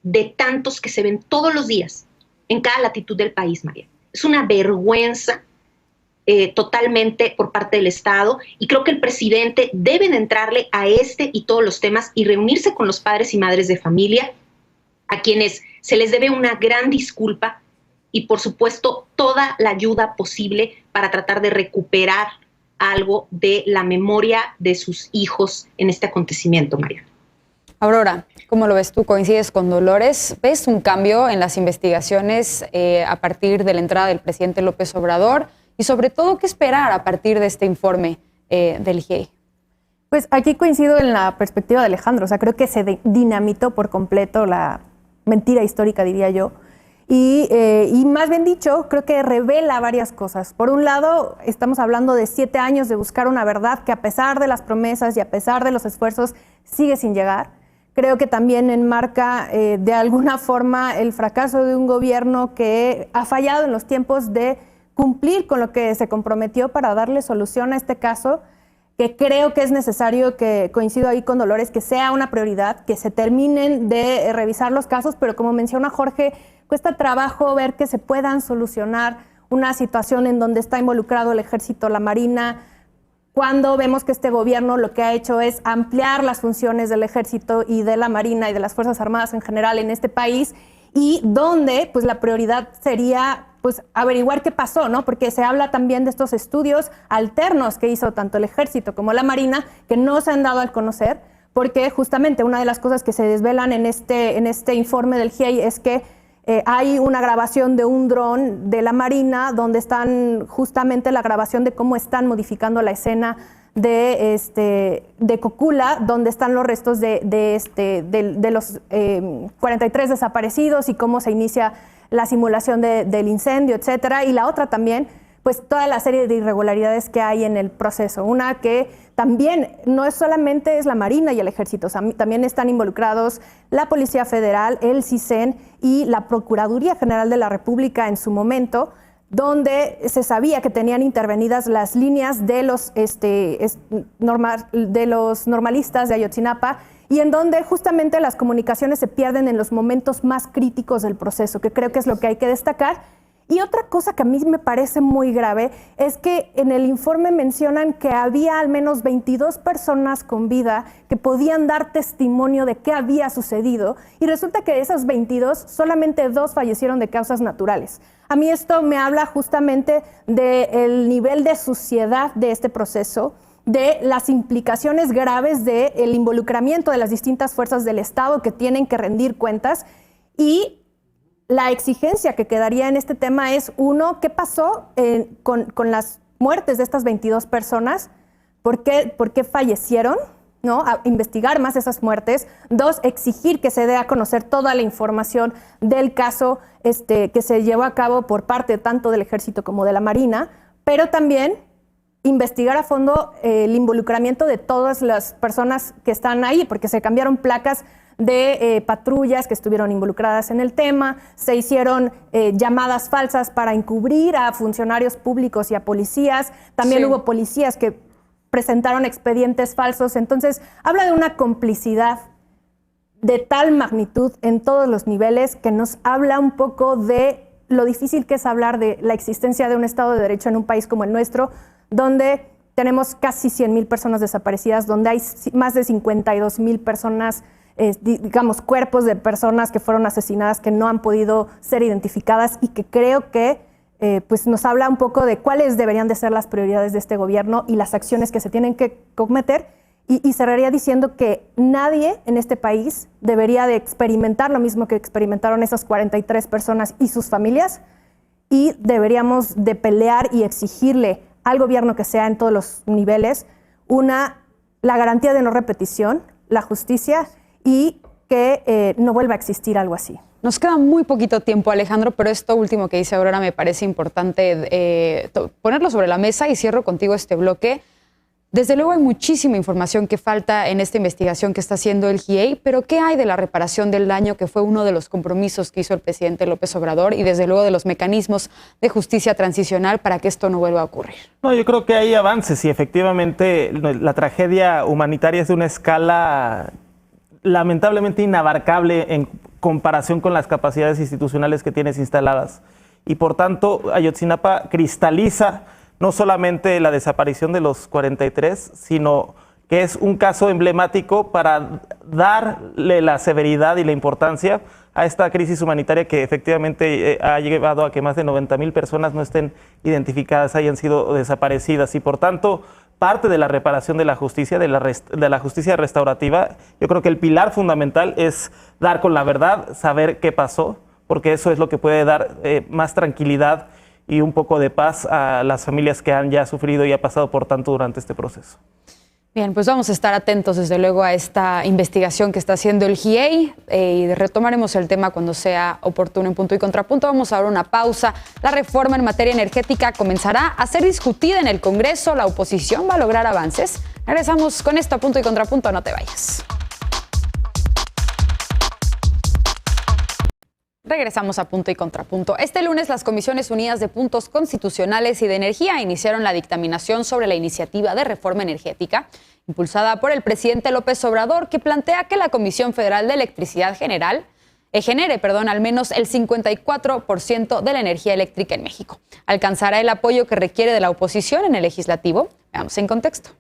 de tantos que se ven todos los días en cada latitud del país, María. Es una vergüenza totalmente por parte del Estado, y creo que el presidente debe de entrarle a este y todos los temas y reunirse con los padres y madres de familia, a quienes se les debe una gran disculpa y, por supuesto, toda la ayuda posible para tratar de recuperar algo de la memoria de sus hijos en este acontecimiento, María. Aurora, ¿cómo lo ves tú? ¿Coincides con Dolores? ¿Ves un cambio en las investigaciones a partir de la entrada del presidente López Obrador? Y sobre todo, ¿qué esperar a partir de este informe del IGEI? Pues aquí coincido en la perspectiva de Alejandro. O sea, creo que se dinamitó por completo la mentira histórica, diría yo. Y más bien dicho, creo que revela varias cosas. Por un lado, estamos hablando de 7 años de buscar una verdad que, a pesar de las promesas y a pesar de los esfuerzos, sigue sin llegar. Creo que también enmarca de alguna forma el fracaso de un gobierno que ha fallado en los tiempos de cumplir con lo que se comprometió para darle solución a este caso, que creo que es necesario, que coincido ahí con Dolores, que sea una prioridad, que se terminen de revisar los casos, pero como menciona Jorge, cuesta trabajo ver que se puedan solucionar una situación en donde está involucrado el Ejército, la Marina, cuando vemos que este gobierno lo que ha hecho es ampliar las funciones del Ejército y de la Marina y de las Fuerzas Armadas en general en este país, y donde pues la prioridad sería pues averiguar qué pasó, ¿no? Porque se habla también de estos estudios alternos que hizo tanto el Ejército como la Marina, que no se han dado a conocer, porque justamente una de las cosas que se desvelan en este informe del GIEI es que hay una grabación de un dron de la Marina donde están justamente la grabación de cómo están modificando la escena de Cocula, donde están los restos de los 43 desaparecidos y cómo se inicia la simulación del incendio, etcétera. Y la otra también, pues toda la serie de irregularidades que hay en el proceso. Una que también no es solamente es la Marina y el Ejército, o sea, también están involucrados la Policía Federal, el CISEN y la Procuraduría General de la República en su momento, donde se sabía que tenían intervenidas las líneas de los normalistas de Ayotzinapa, y en donde justamente las comunicaciones se pierden en los momentos más críticos del proceso, que creo que es lo que hay que destacar. Y otra cosa que a mí me parece muy grave es que en el informe mencionan que había al menos 22 personas con vida que podían dar testimonio de qué había sucedido, y resulta que de esas 22, solamente 2 fallecieron de causas naturales. A mí esto me habla justamente del nivel de suciedad de este proceso, de las implicaciones graves del involucramiento de las distintas fuerzas del Estado que tienen que rendir cuentas, y la exigencia que quedaría en este tema es, uno, ¿qué pasó con las muertes de estas 22 personas? ¿Por qué fallecieron? ¿No? A investigar más esas muertes. 2, exigir que se dé a conocer toda la información del caso que se llevó a cabo por parte tanto del Ejército como de la Marina, pero también investigar a fondo el involucramiento de todas las personas que están ahí, porque se cambiaron placas de patrullas que estuvieron involucradas en el tema, se hicieron llamadas falsas para encubrir a funcionarios públicos y a policías, también hubo policías que presentaron expedientes falsos. Entonces habla de una complicidad de tal magnitud en todos los niveles que nos habla un poco de lo difícil que es hablar de la existencia de un Estado de Derecho en un país como el nuestro, donde tenemos casi 100,000 personas desaparecidas, donde hay más de 52,000 personas, digamos, cuerpos de personas que fueron asesinadas, que no han podido ser identificadas, y que creo que pues nos habla un poco de cuáles deberían de ser las prioridades de este gobierno y las acciones que se tienen que cometer. Y cerraría diciendo que nadie en este país debería de experimentar lo mismo que experimentaron esas 43 personas y sus familias, y deberíamos de pelear y exigirle al gobierno que sea en todos los niveles la garantía de no repetición, la justicia, y que no vuelva a existir algo así. Nos queda muy poquito tiempo, Alejandro, pero esto último que dice Aurora me parece importante ponerlo sobre la mesa, y cierro contigo este bloque. Desde luego hay muchísima información que falta en esta investigación que está haciendo el GIEI, pero ¿qué hay de la reparación del daño, que fue uno de los compromisos que hizo el presidente López Obrador, y desde luego de los mecanismos de justicia transicional para que esto no vuelva a ocurrir? No, yo creo que hay avances, y efectivamente la tragedia humanitaria es de una escala lamentablemente inabarcable en comparación con las capacidades institucionales que tienes instaladas. Y por tanto, Ayotzinapa cristaliza no solamente la desaparición de los 43, sino que es un caso emblemático para darle la severidad y la importancia a esta crisis humanitaria que efectivamente ha llevado a que más de 90,000 personas no estén identificadas, hayan sido desaparecidas, y por tanto parte de la reparación de la justicia, de la justicia restaurativa, yo creo que el pilar fundamental es dar con la verdad, saber qué pasó, porque eso es lo que puede dar más tranquilidad y un poco de paz a las familias que han ya sufrido y ha pasado por tanto durante este proceso. Bien, pues vamos a estar atentos desde luego a esta investigación que está haciendo el GIEI, y retomaremos el tema cuando sea oportuno en Punto y Contrapunto. Vamos a dar una pausa. La reforma en materia energética comenzará a ser discutida en el Congreso. ¿La oposición va a lograr avances? Regresamos con esto a Punto y Contrapunto. No te vayas. Regresamos a Punto y Contrapunto. Este lunes las Comisiones Unidas de Puntos Constitucionales y de Energía iniciaron la dictaminación sobre la iniciativa de reforma energética impulsada por el presidente López Obrador, que plantea que la Comisión Federal de Electricidad genere al menos el 54% de la energía eléctrica en México. ¿Alcanzará el apoyo que requiere de la oposición en el legislativo? Veamos en contexto.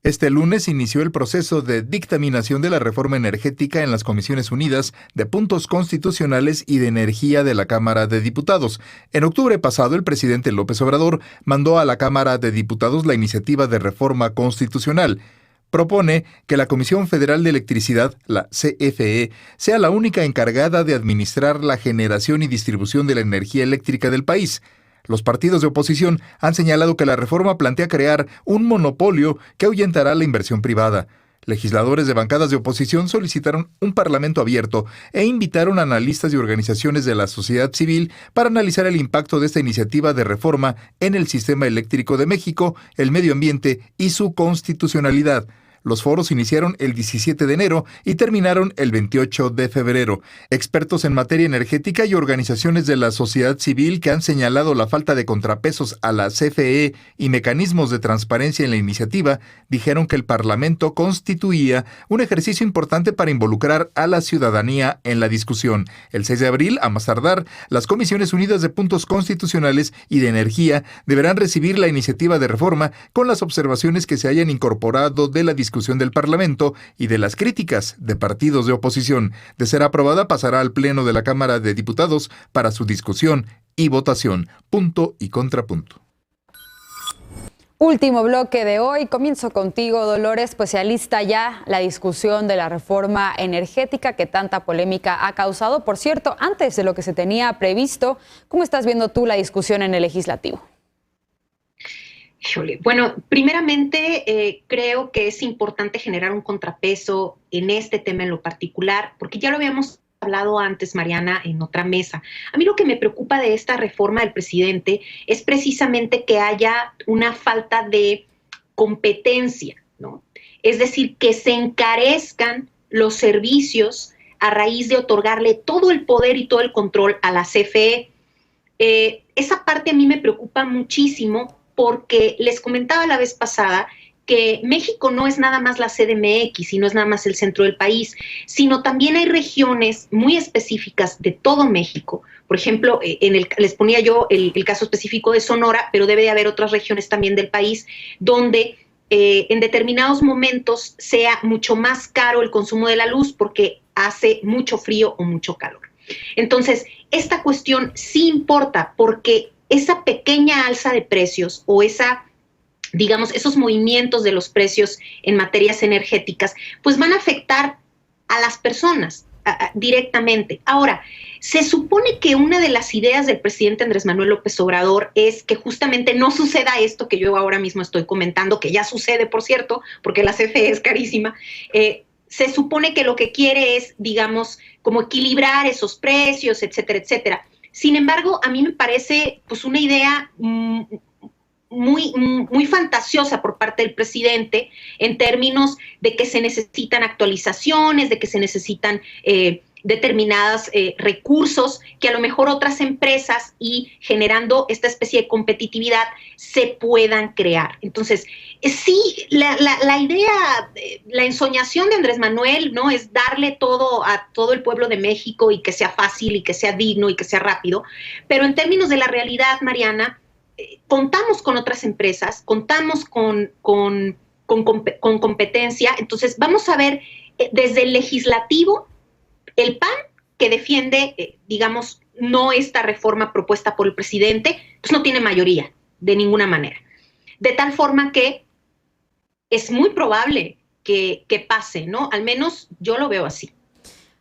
Este lunes inició el proceso de dictaminación de la reforma energética en las Comisiones Unidas de Puntos Constitucionales y de Energía de la Cámara de Diputados. En octubre pasado, el presidente López Obrador mandó a la Cámara de Diputados la iniciativa de reforma constitucional. Propone que la Comisión Federal de Electricidad, la CFE, sea la única encargada de administrar la generación y distribución de la energía eléctrica del país. Los partidos de oposición han señalado que la reforma plantea crear un monopolio que ahuyentará la inversión privada. Legisladores de bancadas de oposición solicitaron un parlamento abierto e invitaron a analistas y organizaciones de la sociedad civil para analizar el impacto de esta iniciativa de reforma en el sistema eléctrico de México, el medio ambiente y su constitucionalidad. Los foros iniciaron el 17 de enero y terminaron el 28 de febrero. Expertos en materia energética y organizaciones de la sociedad civil que han señalado la falta de contrapesos a la CFE y mecanismos de transparencia en la iniciativa dijeron que el Parlamento constituía un ejercicio importante para involucrar a la ciudadanía en la discusión. El 6 de abril, a más tardar, las Comisiones Unidas de Puntos Constitucionales y de Energía deberán recibir la iniciativa de reforma con las observaciones que se hayan incorporado de la discusión del Parlamento y de las críticas de partidos de oposición. De ser aprobada, pasará al Pleno de la Cámara de Diputados para su discusión y votación. Punto y contrapunto. Último bloque de hoy. Comienzo contigo, Dolores, pues se alista ya la discusión de la reforma energética que tanta polémica ha causado. Por cierto, antes de lo que se tenía previsto, ¿cómo estás viendo tú la discusión en el legislativo? Bueno, primeramente creo que es importante generar un contrapeso en este tema en lo particular, porque ya lo habíamos hablado antes, Mariana, en otra mesa. A mí lo que me preocupa de esta reforma del presidente es precisamente que haya una falta de competencia, ¿no? Es decir, que se encarezcan los servicios a raíz de otorgarle todo el poder y todo el control a la CFE. Esa parte a mí me preocupa muchísimo, porque les comentaba la vez pasada que México no es nada más la CDMX y no es nada más el centro del país, sino también hay regiones muy específicas de todo México. Por ejemplo, les ponía yo el caso específico de Sonora, pero debe de haber otras regiones también del país donde en determinados momentos sea mucho más caro el consumo de la luz porque hace mucho frío o mucho calor. Entonces, esta cuestión sí importa porque esa pequeña alza de precios o esos movimientos de los precios en materias energéticas, pues van a afectar a las personas directamente. Ahora, se supone que una de las ideas del presidente Andrés Manuel López Obrador es que justamente no suceda esto que yo ahora mismo estoy comentando, que ya sucede, por cierto, porque la CFE es carísima. Se supone que lo que quiere es, digamos, como equilibrar esos precios, etcétera, etcétera. Sin embargo, a mí me parece pues una idea muy fantasiosa por parte del presidente en términos de que se necesitan actualizaciones, de que se necesitan determinados recursos que a lo mejor otras empresas y generando esta especie de competitividad se puedan crear. Entonces, sí, la idea, la ensoñación de Andrés Manuel, ¿no?, es darle todo a todo el pueblo de México y que sea fácil y que sea digno y que sea rápido, pero en términos de la realidad, Mariana, contamos con otras empresas, contamos con competencia. Entonces vamos a ver desde el legislativo el PAN que defiende, digamos, no esta reforma propuesta por el presidente, pues no tiene mayoría de ninguna manera. De tal forma que es muy probable que pase, ¿no? Al menos yo lo veo así.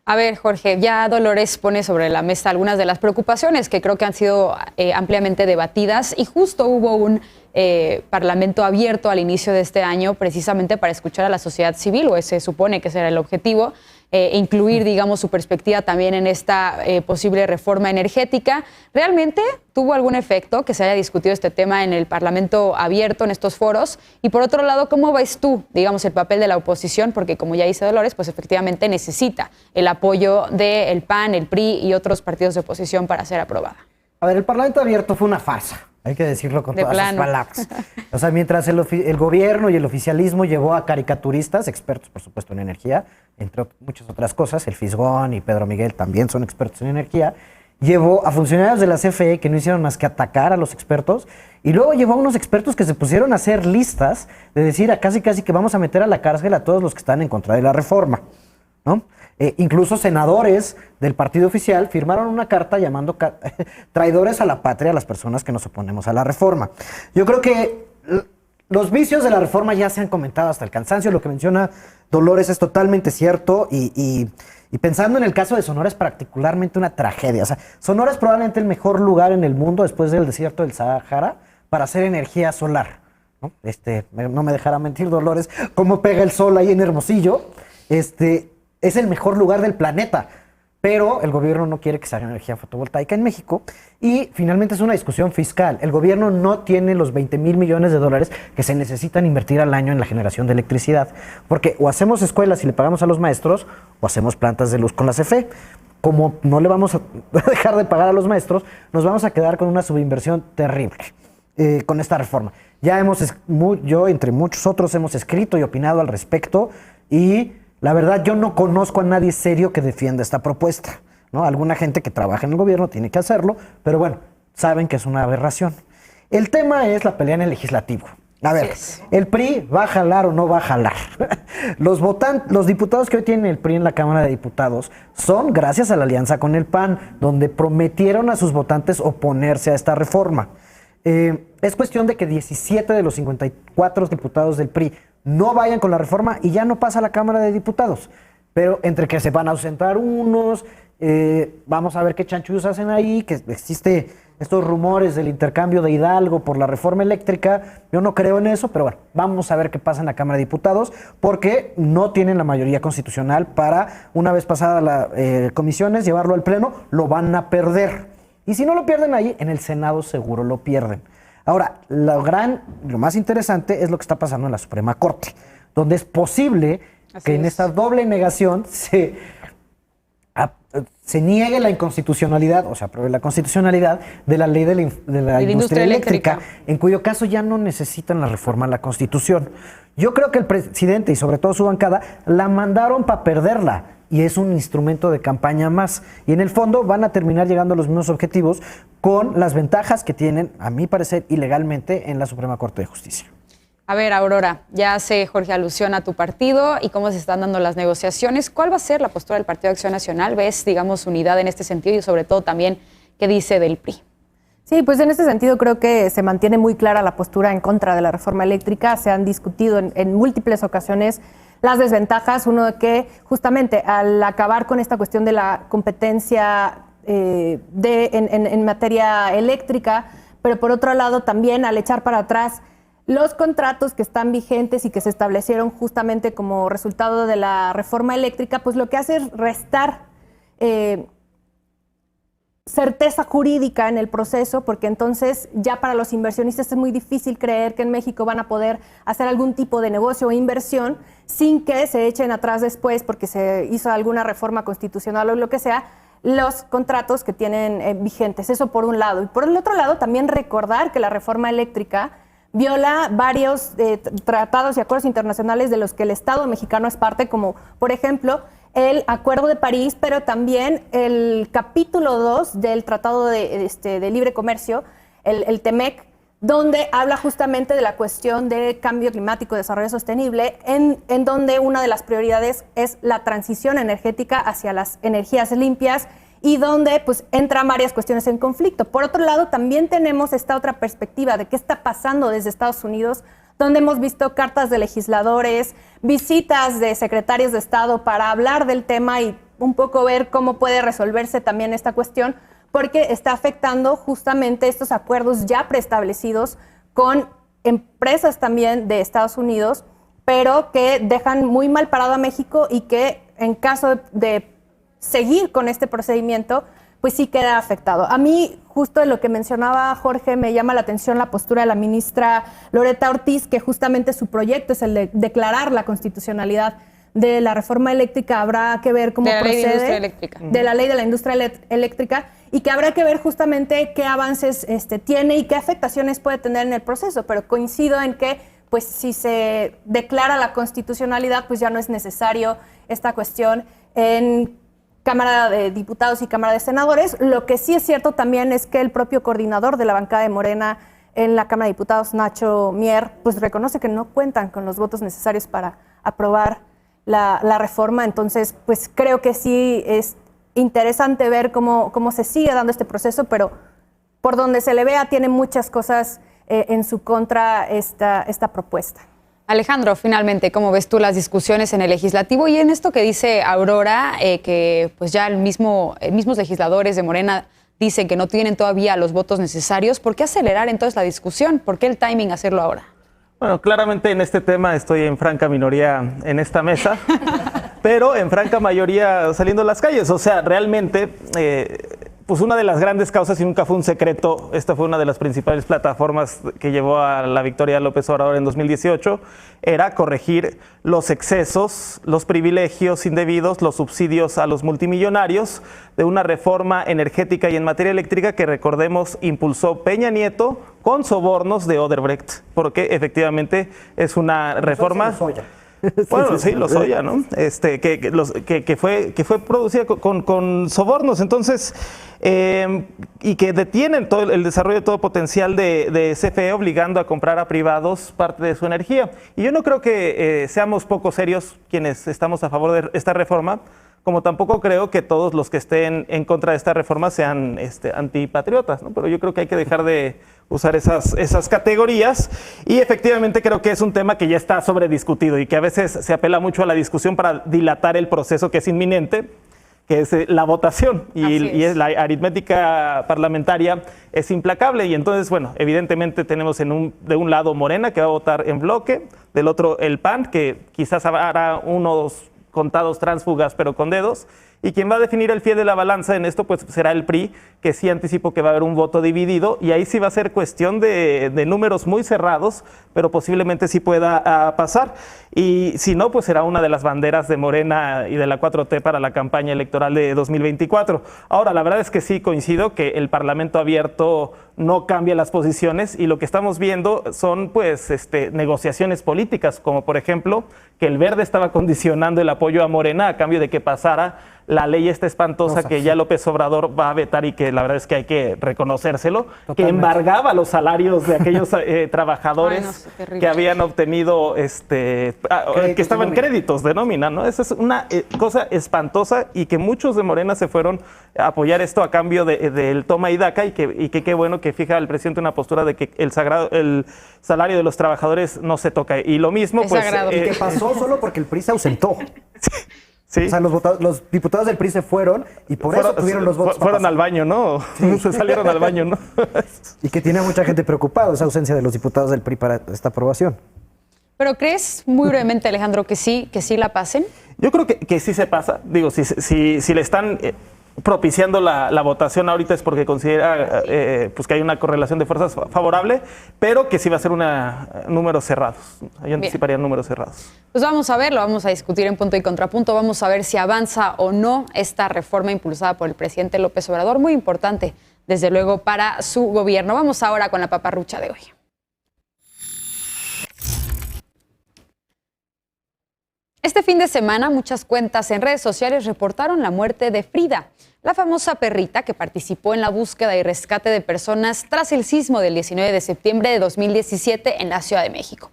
A ver, Jorge, ya Dolores pone sobre la mesa algunas de las preocupaciones que creo que han sido ampliamente debatidas y justo hubo un parlamento abierto al inicio de este año precisamente para escuchar a la sociedad civil, o ese supone que será el objetivo, incluir, digamos, su perspectiva también en esta posible reforma energética. ¿Realmente tuvo algún efecto que se haya discutido este tema en el parlamento abierto, en estos foros? Y por otro lado, ¿cómo ves tú, digamos, el papel de la oposición? Porque como ya dice Dolores, pues efectivamente necesita el apoyo del PAN, el PRI y otros partidos de oposición para ser aprobada. A ver, el parlamento abierto fue una farsa. Hay que decirlo con todas las palabras. O sea, mientras el gobierno y el oficialismo llevó a caricaturistas, expertos, por supuesto, en energía, entre muchas otras cosas, el Fisgón y Pedro Miguel también son expertos en energía, llevó a funcionarios de la CFE que no hicieron más que atacar a los expertos, y luego llevó a unos expertos que se pusieron a hacer listas de decir casi que vamos a meter a la cárcel a todos los que están en contra de la reforma, ¿no? Incluso senadores del partido oficial firmaron una carta llamando traidores a la patria a las personas que nos oponemos a la reforma. Yo creo que los vicios de la reforma ya se han comentado hasta el cansancio. Lo que menciona Dolores es totalmente cierto y pensando en el caso de Sonora es particularmente una tragedia. O sea, Sonora es probablemente el mejor lugar en el mundo después del desierto del Sahara para hacer energía solar, ¿no? No me dejará mentir Dolores cómo pega el sol ahí en Hermosillo. Es el mejor lugar del planeta, pero el gobierno no quiere que se haga energía fotovoltaica en México y finalmente es una discusión fiscal. El gobierno no tiene los 20,000 millones de dólares que se necesitan invertir al año en la generación de electricidad, porque o hacemos escuelas y le pagamos a los maestros o hacemos plantas de luz con la CFE. Como no le vamos a dejar de pagar a los maestros, nos vamos a quedar con una subinversión terrible con esta reforma. Yo, entre muchos otros, hemos escrito y opinado al respecto y la verdad, yo no conozco a nadie serio que defienda esta propuesta, ¿no? Alguna gente que trabaja en el gobierno tiene que hacerlo, pero bueno, saben que es una aberración. El tema es la pelea en el legislativo. A ver, ¿el PRI va a jalar o no va a jalar? Los diputados que hoy tienen el PRI en la Cámara de Diputados son gracias a la alianza con el PAN, donde prometieron a sus votantes oponerse a esta reforma. Es cuestión de que 17 de los 54 diputados del PRI no vayan con la reforma y ya no pasa a la Cámara de Diputados. Pero entre que se van a ausentar unos, vamos a ver qué chanchullos hacen ahí, que existe estos rumores del intercambio de Hidalgo por la reforma eléctrica. Yo no creo en eso, pero bueno, vamos a ver qué pasa en la Cámara de Diputados, porque no tienen la mayoría constitucional para, una vez pasada las comisiones, llevarlo al Pleno, lo van a perder. Y si no lo pierden ahí, en el Senado seguro lo pierden. Ahora, lo más interesante es lo que está pasando en la Suprema Corte, donde es posible que en esta doble negación se se niegue la inconstitucionalidad, o sea, apruebe la constitucionalidad de la ley de la industria eléctrica, en cuyo caso ya no necesitan la reforma a la Constitución. Yo creo que el presidente y sobre todo su bancada la mandaron para perderla y es un instrumento de campaña más. Y en el fondo van a terminar llegando a los mismos objetivos con las ventajas que tienen, a mi parecer, ilegalmente en la Suprema Corte de Justicia. A ver, Aurora, ya hace Jorge alusión a tu partido y cómo se están dando las negociaciones. ¿Cuál va a ser la postura del Partido de Acción Nacional? ¿Ves, digamos, unidad en este sentido y sobre todo también qué dice del PRI? Sí, pues en este sentido creo que se mantiene muy clara la postura en contra de la reforma eléctrica. Se han discutido en múltiples ocasiones las desventajas. Uno de que justamente al acabar con esta cuestión de la competencia en materia eléctrica, pero por otro lado también al echar para atrás los contratos que están vigentes y que se establecieron justamente como resultado de la reforma eléctrica, pues lo que hace es restar certeza jurídica en el proceso, porque entonces ya para los inversionistas es muy difícil creer que en México van a poder hacer algún tipo de negocio o inversión sin que se echen atrás después, porque se hizo alguna reforma constitucional o lo que sea, los contratos que tienen vigentes. Eso por un lado. Y por el otro lado, también recordar que la reforma eléctrica viola varios tratados y acuerdos internacionales de los que el Estado mexicano es parte, como por ejemplo el Acuerdo de París, pero también el capítulo 2 del Tratado de Libre Comercio, el TEMEC, donde habla justamente de la cuestión de cambio climático y desarrollo sostenible, en donde una de las prioridades es la transición energética hacia las energías limpias, y donde pues entran varias cuestiones en conflicto. Por otro lado, también tenemos esta otra perspectiva de qué está pasando desde Estados Unidos, donde hemos visto cartas de legisladores, visitas de secretarios de Estado para hablar del tema y un poco ver cómo puede resolverse también esta cuestión, porque está afectando justamente estos acuerdos ya preestablecidos con empresas también de Estados Unidos, pero que dejan muy mal parado a México y que en caso de seguir con este procedimiento, pues sí queda afectado. A mí, justo de lo que mencionaba Jorge, me llama la atención la postura de la ministra Loretta Ortiz, que justamente su proyecto es el de declarar la constitucionalidad de la reforma eléctrica. Habrá que ver cómo procede de la ley de la industria eléctrica y que habrá que ver justamente qué avances tiene y qué afectaciones puede tener en el proceso, pero coincido en que pues si se declara la constitucionalidad, pues ya no es necesario esta cuestión en Cámara de Diputados y Cámara de Senadores. Lo que sí es cierto también es que el propio coordinador de la bancada de Morena en la Cámara de Diputados, Nacho Mier, pues reconoce que no cuentan con los votos necesarios para aprobar la reforma. Entonces, pues creo que sí es interesante ver cómo se sigue dando este proceso, pero por donde se le vea tiene muchas cosas en su contra esta propuesta. Alejandro, finalmente, ¿cómo ves tú las discusiones en el legislativo y en esto que dice Aurora, que pues ya mismos legisladores de Morena dicen que no tienen todavía los votos necesarios? ¿Por qué acelerar entonces la discusión? ¿Por qué el timing hacerlo ahora? Bueno, claramente en este tema estoy en franca minoría en esta mesa, pero en franca mayoría saliendo a las calles. O sea, realmente, pues una de las grandes causas, y nunca fue un secreto, esta fue una de las principales plataformas que llevó a la victoria de López Obrador en 2018, era corregir los excesos, los privilegios indebidos, los subsidios a los multimillonarios de una reforma energética y en materia eléctrica que, recordemos, impulsó Peña Nieto con sobornos de Odebrecht, porque efectivamente es una reforma... Bueno, sí, Lozoya, ¿no? Que fue producida con sobornos, entonces, y que detienen todo el desarrollo de todo potencial de CFE, obligando a comprar a privados parte de su energía. Y yo no creo que seamos poco serios quienes estamos a favor de esta reforma, como tampoco creo que todos los que estén en contra de esta reforma sean antipatriotas, ¿no? Pero yo creo que hay que dejar de usar esas categorías y efectivamente creo que es un tema que ya está sobrediscutido y que a veces se apela mucho a la discusión para dilatar el proceso que es inminente, que es la votación y la aritmética parlamentaria es implacable y entonces, bueno, evidentemente tenemos de un lado Morena que va a votar en bloque, del otro el PAN que quizás hará unos contados tránsfugas, pero con dedos. Y quien va a definir el fiel de la balanza en esto, pues será el PRI, que sí anticipó que va a haber un voto dividido, y ahí sí va a ser cuestión de números muy cerrados, pero posiblemente sí pueda pasar. Y si no, pues será una de las banderas de Morena y de la 4T para la campaña electoral de 2024. Ahora, la verdad es que sí coincido que el Parlamento abierto no cambia las posiciones, y lo que estamos viendo son pues negociaciones políticas, como por ejemplo que el Verde estaba condicionando el apoyo a Morena a cambio de que pasara la ley esta espantosa que ya López Obrador va a vetar, y que la verdad es que hay que reconocérselo, que embargaba los salarios de aquellos trabajadores que habían obtenido, que estaban créditos de nómina, ¿no? Esa es una cosa espantosa, y que muchos de Morena se fueron a apoyar esto a cambio del toma y daca, y que qué bueno que fija el presidente una postura de que el salario de los trabajadores no se toca. Y lo mismo, es pues... y que pasó solo porque el PRI se ausentó. Sí. O sea, los diputados del PRI se fueron y por eso tuvieron los votos. Fueron al baño, ¿no? Sí. Se salieron al baño, ¿no? Y que tiene mucha gente preocupada esa ausencia de los diputados del PRI para esta aprobación. ¿Pero crees, muy brevemente, Alejandro, que sí la pasen? Yo creo que sí se pasa. Digo, si le están propiciando la votación ahorita es porque considera pues que hay una correlación de fuerzas favorable, pero que sí va a ser números cerrados. Yo anticiparía números cerrados. Pues vamos a ver, lo vamos a discutir en Punto y Contrapunto. Vamos a ver si avanza o no esta reforma impulsada por el presidente López Obrador, muy importante, desde luego, para su gobierno. Vamos ahora con la paparrucha de hoy. Este fin de semana, muchas cuentas en redes sociales reportaron la muerte de Frida, la famosa perrita que participó en la búsqueda y rescate de personas tras el sismo del 19 de septiembre de 2017 en la Ciudad de México.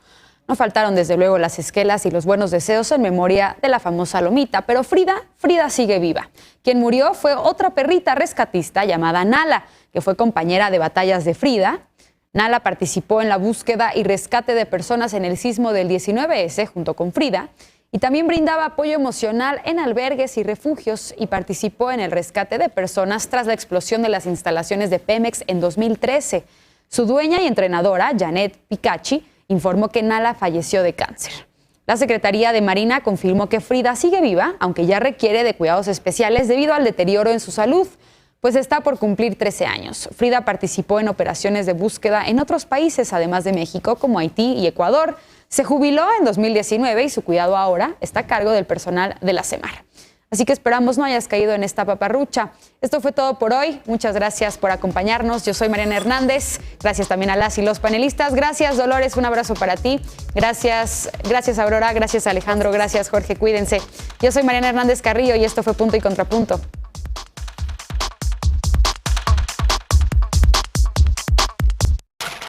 No faltaron, desde luego, las esquelas y los buenos deseos en memoria de la famosa Lomita, pero Frida sigue viva. Quien murió fue otra perrita rescatista llamada Nala, que fue compañera de batallas de Frida. Nala participó en la búsqueda y rescate de personas en el sismo del 19S junto con Frida, y también brindaba apoyo emocional en albergues y refugios, y participó en el rescate de personas tras la explosión de las instalaciones de Pemex en 2013. Su dueña y entrenadora, Janet Picachi, informó que Nala falleció de cáncer. La Secretaría de Marina confirmó que Frida sigue viva, aunque ya requiere de cuidados especiales debido al deterioro en su salud, pues está por cumplir 13 años. Frida participó en operaciones de búsqueda en otros países, además de México, como Haití y Ecuador. Se jubiló en 2019 y su cuidado ahora está a cargo del personal de la SEMAR. Así que esperamos no hayas caído en esta paparrucha. Esto fue todo por hoy. Muchas gracias por acompañarnos. Yo soy Mariana Hernández. Gracias también a las y los panelistas. Gracias, Dolores. Un abrazo para ti. Gracias, Aurora. Gracias, Alejandro. Gracias, Jorge. Cuídense. Yo soy Mariana Hernández Carrillo y esto fue Punto y Contrapunto.